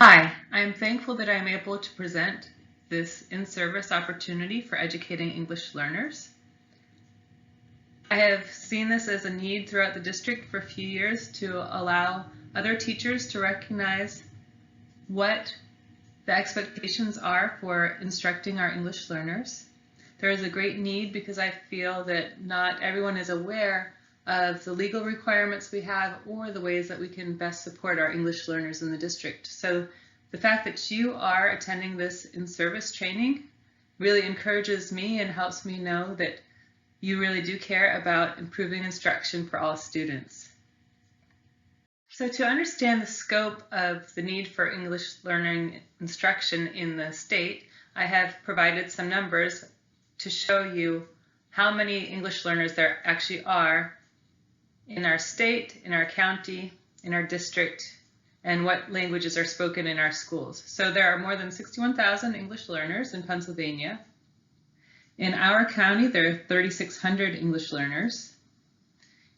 Hi, I am thankful that I am able to present this in-service opportunity for educating English learners. I have seen this as a need throughout the district for a few years to allow other teachers to recognize what the expectations are for instructing our English learners. There is a great need because I feel that not everyone is aware of the legal requirements we have or the ways that we can best support our English learners in the district. So the fact that you are attending this in-service training really encourages me and helps me know that you really do care about improving instruction for all students. So to understand the scope of the need for English learning instruction in the state, I have provided some numbers to show you how many English learners there actually are in our state, in our county, in our district, and what languages are spoken in our schools. So there are more than 61,000 English learners in Pennsylvania. In our county, there are 3,600 English learners.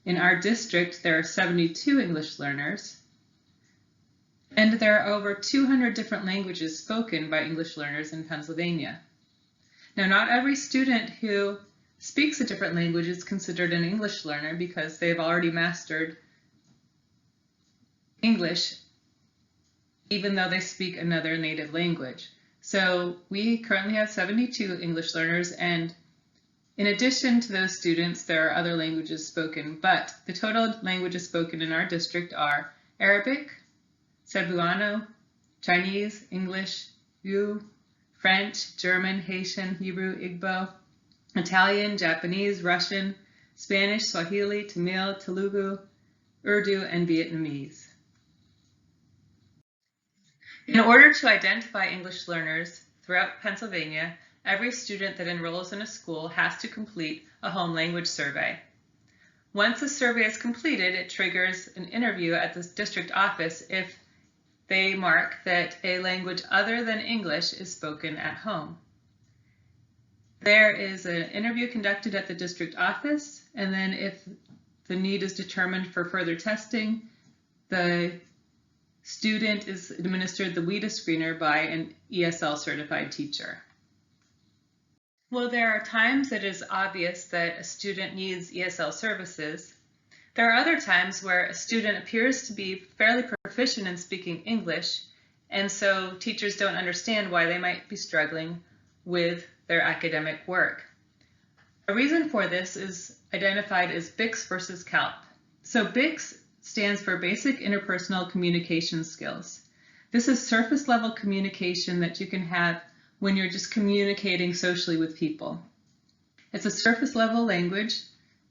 In our district, there are 72 English learners. And there are over 200 different languages spoken by English learners in Pennsylvania. Now, not every student who speaks a different language is considered an English learner because they've already mastered English, even though they speak another native language. So we currently have 72 English learners, and in addition to those students, there are other languages spoken, but the total languages spoken in our district are Arabic, Cebuano, Chinese, English, Yu, French, German, Haitian, Hebrew, Igbo, Italian, Japanese, Russian, Spanish, Swahili, Tamil, Telugu, Urdu, and Vietnamese. In order to identify English learners throughout Pennsylvania, every student that enrolls in a school has to complete a home language survey. Once the survey is completed, it triggers an interview at the district office if they mark that a language other than English is spoken at home. There is an interview conducted at the district office, and then if the need is determined for further testing, the student is administered the WIDA screener by an ESL certified teacher. Well, there are times that it is obvious that a student needs ESL services. There are other times where a student appears to be fairly proficient in speaking English, and so teachers don't understand why they might be struggling with their academic work. A reason for this is identified as BICS versus CALP. So BICS stands for Basic Interpersonal Communication Skills. This is surface level communication that you can have when you're just communicating socially with people. It's a surface level language.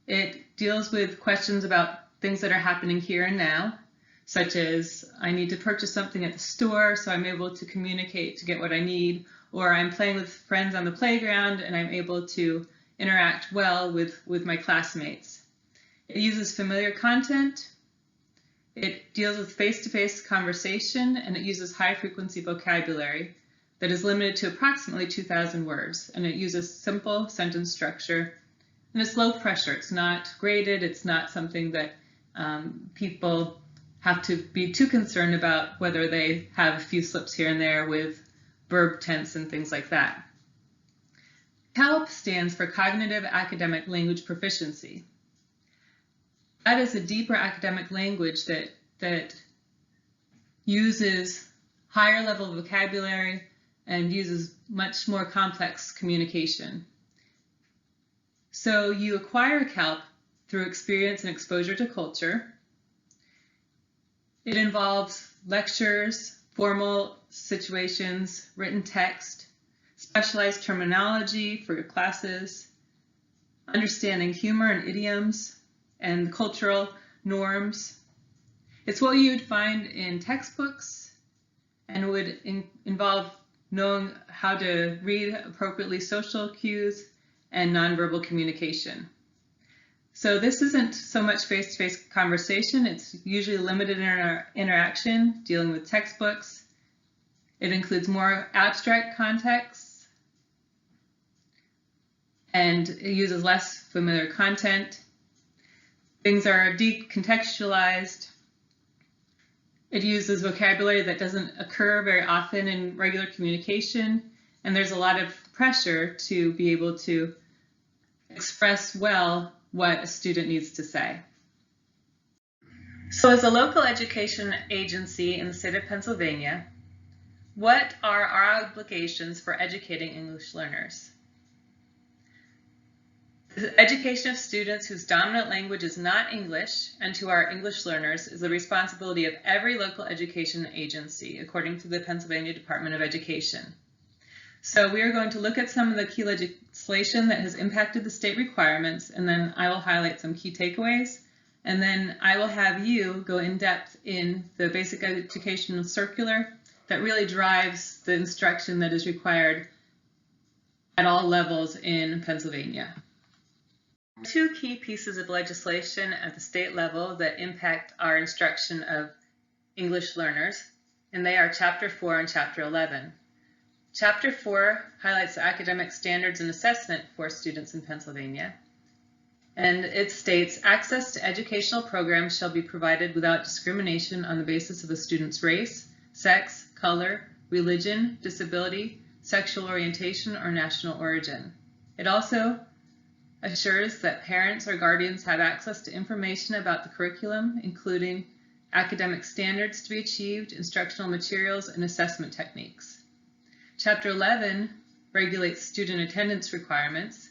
It deals with questions about things that are happening here and now, such as I need to purchase something at the store, so I'm able to communicate to get what I need, or I'm playing with friends on the playground and I'm able to interact well with my classmates. It uses familiar content. It deals with face-to-face conversation, and it uses high-frequency vocabulary that is limited to approximately 2,000 words, and it uses simple sentence structure, and it's low pressure. It's not graded. It's not something that people have to be too concerned about whether they have a few slips here and there with verb tense and things like that. CALP stands for Cognitive Academic Language Proficiency. That is a deeper academic language that uses higher level vocabulary and uses much more complex communication. So you acquire CALP through experience and exposure to culture. It involves lectures, formal situations, written text, specialized terminology for your classes, understanding humor and idioms, and cultural norms. It's what you'd find in textbooks and would involve knowing how to read appropriately social cues and nonverbal communication. So this isn't so much face-to-face conversation. It's usually limited interaction, dealing with textbooks. It includes more abstract contexts, and it uses less familiar content. Things are decontextualized. It uses vocabulary that doesn't occur very often in regular communication, and there's a lot of pressure to be able to express well what a student needs to say. So as a local education agency in the state of Pennsylvania, what are our obligations for educating English learners? The education of students whose dominant language is not English and who are English learners is the responsibility of every local education agency, according to the Pennsylvania Department of Education. So we are going to look at some of the key legislation that has impacted the state requirements, and then I will highlight some key takeaways, and then I will have you go in depth in the basic education circular that really drives the instruction that is required at all levels in Pennsylvania. Two key pieces of legislation at the state level that impact our instruction of English learners, and they are Chapter 4 and Chapter 11. Chapter 4 highlights the academic standards and assessment for students in Pennsylvania, and it states, access to educational programs shall be provided without discrimination on the basis of a student's race, sex, color, religion, disability, sexual orientation, or national origin. It also assures that parents or guardians have access to information about the curriculum, including academic standards to be achieved, instructional materials, and assessment techniques. Chapter 11 regulates student attendance requirements,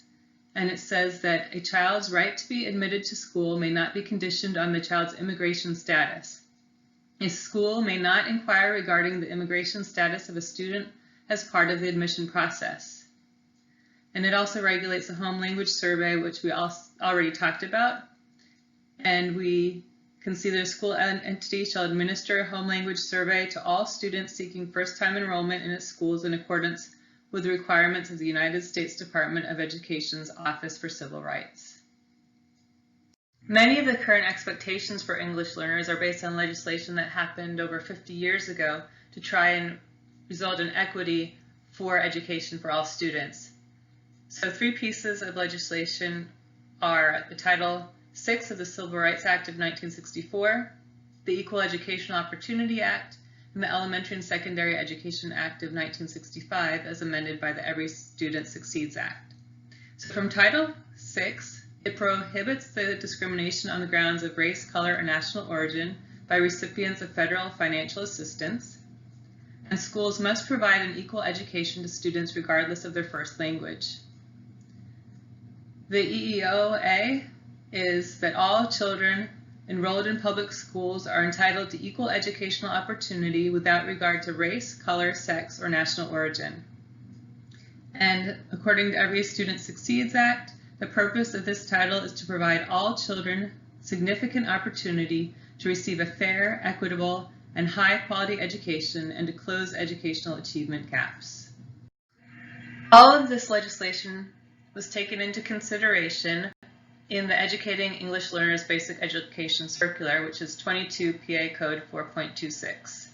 and it says that a child's right to be admitted to school may not be conditioned on the child's immigration status. A school may not inquire regarding the immigration status of a student as part of the admission process. And it also regulates the home language survey, which we already talked about. And we can see the school entity shall administer a home language survey to all students seeking first-time enrollment in its schools in accordance with the requirements of the United States Department of Education's Office for Civil Rights. Many of the current expectations for English learners are based on legislation that happened over 50 years ago to try and result in equity for education for all students. So three pieces of legislation are the Title VI of the Civil Rights Act of 1964, the Equal Educational Opportunity Act, and the Elementary and Secondary Education Act of 1965 as amended by the Every Student Succeeds Act. So from Title VI, it prohibits the discrimination on the grounds of race, color, or national origin by recipients of federal financial assistance, and schools must provide an equal education to students regardless of their first language. The EEOA is that all children enrolled in public schools are entitled to equal educational opportunity without regard to race, color, sex, or national origin. And according to Every Student Succeeds Act, the purpose of this title is to provide all children significant opportunity to receive a fair, equitable, and high-quality education and to close educational achievement gaps. All of this legislation was taken into consideration in the Educating English Learners Basic Education Circular, which is 22 PA Code 4.26.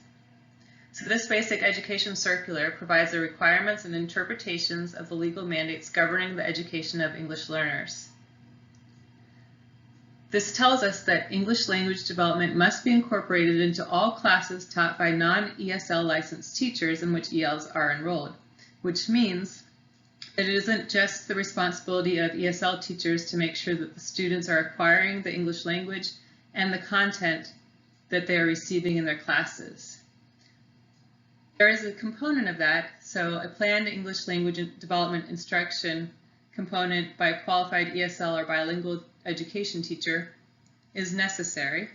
So this Basic Education Circular provides the requirements and interpretations of the legal mandates governing the education of English learners. This tells us that English language development must be incorporated into all classes taught by non-ESL licensed teachers in which ELs are enrolled, which means that it isn't just the responsibility of ESL teachers to make sure that the students are acquiring the English language and the content that they are receiving in their classes. There is a component of that, so a planned English language development instruction component by a qualified ESL or bilingual education teacher is necessary,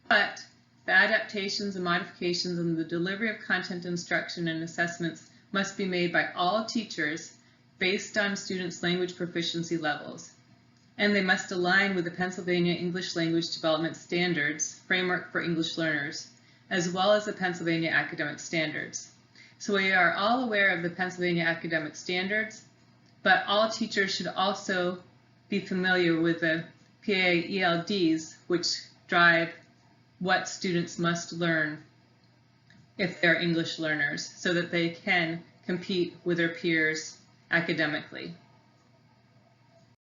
but the adaptations and modifications in the delivery of content instruction and assessments must be made by all teachers based on students' language proficiency levels, and they must align with the Pennsylvania English Language Development Standards Framework for English Learners, as well as the Pennsylvania Academic Standards. So we are all aware of the Pennsylvania Academic Standards, but all teachers should also be familiar with the PA ELDs, which drive what students must learn if they're English learners, so that they can compete with their peers academically.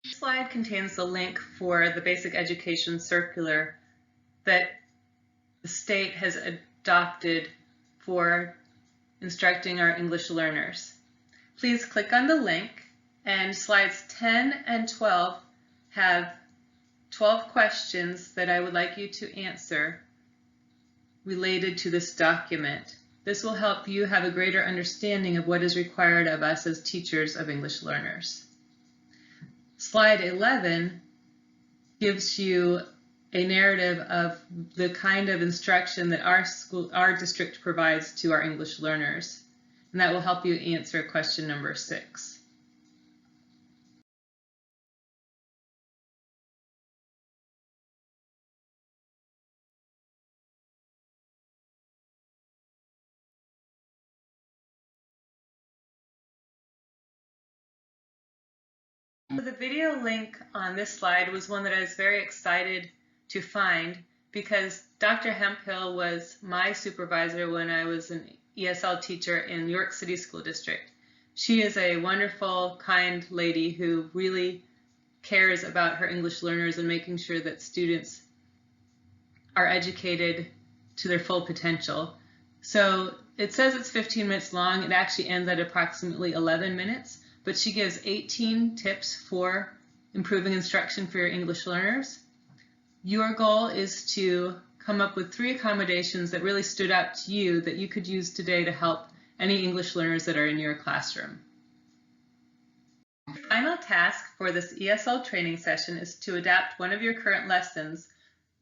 This slide contains the link for the Basic Education Circular that the state has adopted for instructing our English learners. Please click on the link, and slides 10 and 12 have 12 questions that I would like you to answer related to this document. This will help you have a greater understanding of what is required of us as teachers of English learners. Slide 11 gives you a narrative of the kind of instruction that our district provides to our English learners, and that will help you answer question number 6. So the video link on this slide was one that I was very excited to find because Dr. Hemphill was my supervisor when I was an ESL teacher in New York City School District. She is a wonderful, kind lady who really cares about her English learners and making sure that students are educated to their full potential. So it says it's 15 minutes long. It actually ends at approximately 11 minutes. But she gives 18 tips for improving instruction for your English learners. Your goal is to come up with 3 accommodations that really stood out to you that you could use today to help any English learners that are in your classroom. The final task for this ESL training session is to adapt one of your current lessons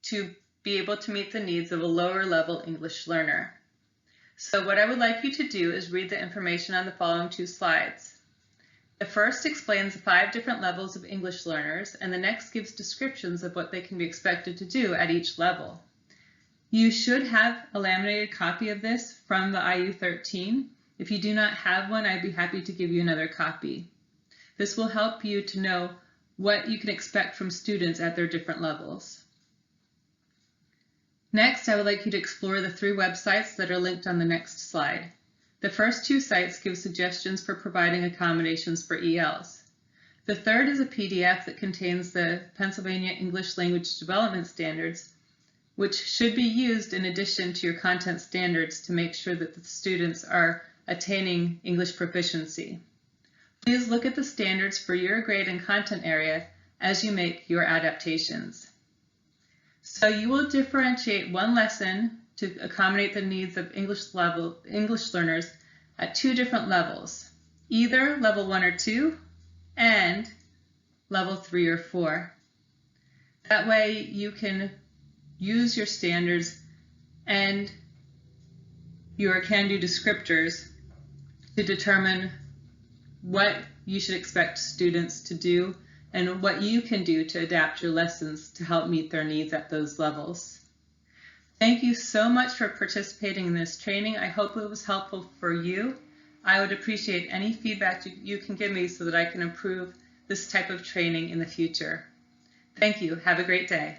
to be able to meet the needs of a lower level English learner. So what I would like you to do is read the information on the following 2 slides. The first explains the 5 different levels of English learners, and the next gives descriptions of what they can be expected to do at each level. You should have a laminated copy of this from the IU13. If you do not have one, I'd be happy to give you another copy. This will help you to know what you can expect from students at their different levels. Next, I would like you to explore the 3 websites that are linked on the next slide. The first 2 sites give suggestions for providing accommodations for ELs. The third is a PDF that contains the Pennsylvania English Language Development Standards, which should be used in addition to your content standards to make sure that the students are attaining English proficiency. Please look at the standards for your grade and content area as you make your adaptations. So you will differentiate one lesson to accommodate the needs of English learners at 2 different levels, either level 1 or 2 and level 3 or 4. That way you can use your standards and your can-do descriptors to determine what you should expect students to do and what you can do to adapt your lessons to help meet their needs at those levels. Thank you so much for participating in this training. I hope it was helpful for you. I would appreciate any feedback you can give me so that I can improve this type of training in the future. Thank you. Have a great day.